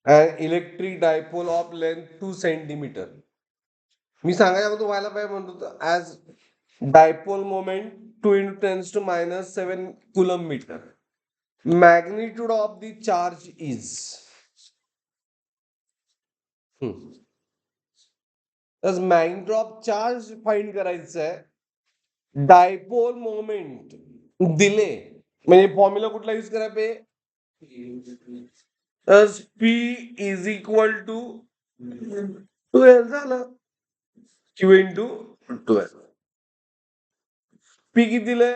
And electric dipole of length 2 centimetre. मी सांगायच्या अगोदर व्हायला पाहिजे म्हणतो as dipole moment 2 × 10⁻⁷ coulomb metre. Magnitude of the charge is. Magnitude of charge find करायचं आहे. डायपोल मोमेंट दिले म्हणजे फॉर्म्युला कुठला यूज करायला पाहिजे. P इज इक्वल टू 12 झालं. Q into 12. P किती दिलंय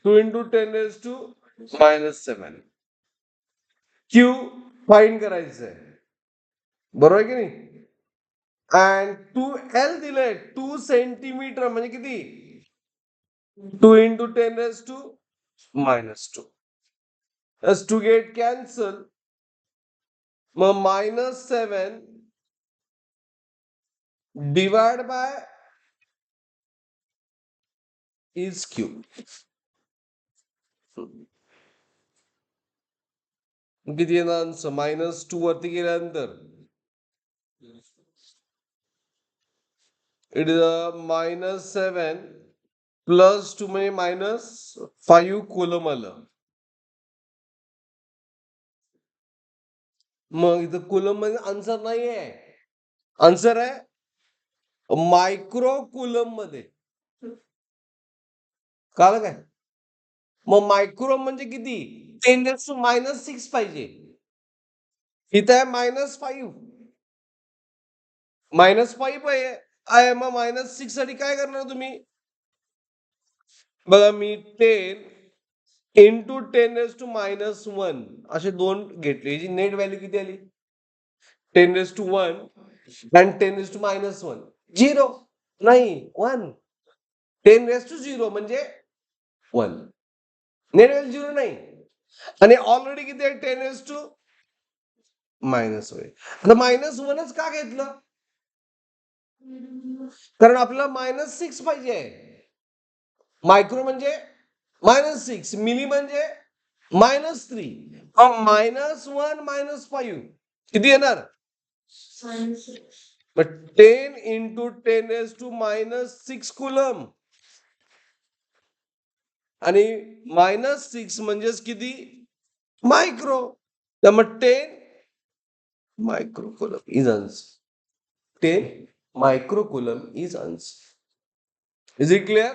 2 × 10⁻⁷. Q फाइंड करायचंय बरोबर की नाही. अँड 2L दिलंय 2 सेंटीमीटर म्हणजे किती 2 × 10⁻². As to get cancel मग -7 डिवाइड बाय इज Q. किती येणार -2 वरती गेल्यानंतर इट इज -7 + 2 म्हणजे -5 कुलम आलं. मग इथं कुलम मध्ये आन्सर नाही आहे. आन्सर आहे मायक्रो कुलम मध्ये. कळलं काय. मग मायक्रो म्हणजे किती 10⁻⁻6 पाहिजे. इथं आहे -5. -5 आहे मग -6 साठी काय करणार तुम्ही. बघा मी 10 × 10⁻⁻1 असे 2 घेतले. याची नेट व्हॅल्यू किती आली 10⁻1 आणि 10⁻⁻1 0 नाही 1. 10⁻0 म्हणजे 1. नेट व्हॅल्यू 0 नाही आणि ऑलरेडी किती आहे 10⁻⁻1. आता -1च का घेतलं कारण आपल्याला -6 पाहिजे. मायक्रो म्हणजे -6 मिली म्हणजे -3. -1 -5 किती येणार 10 × 10⁻⁻6 कुलम आणि -6 म्हणजेच किती मायक्रो. त्यामुळे 10 micro coulomb is answer. 10 micro coulomb is answer. Is it clear.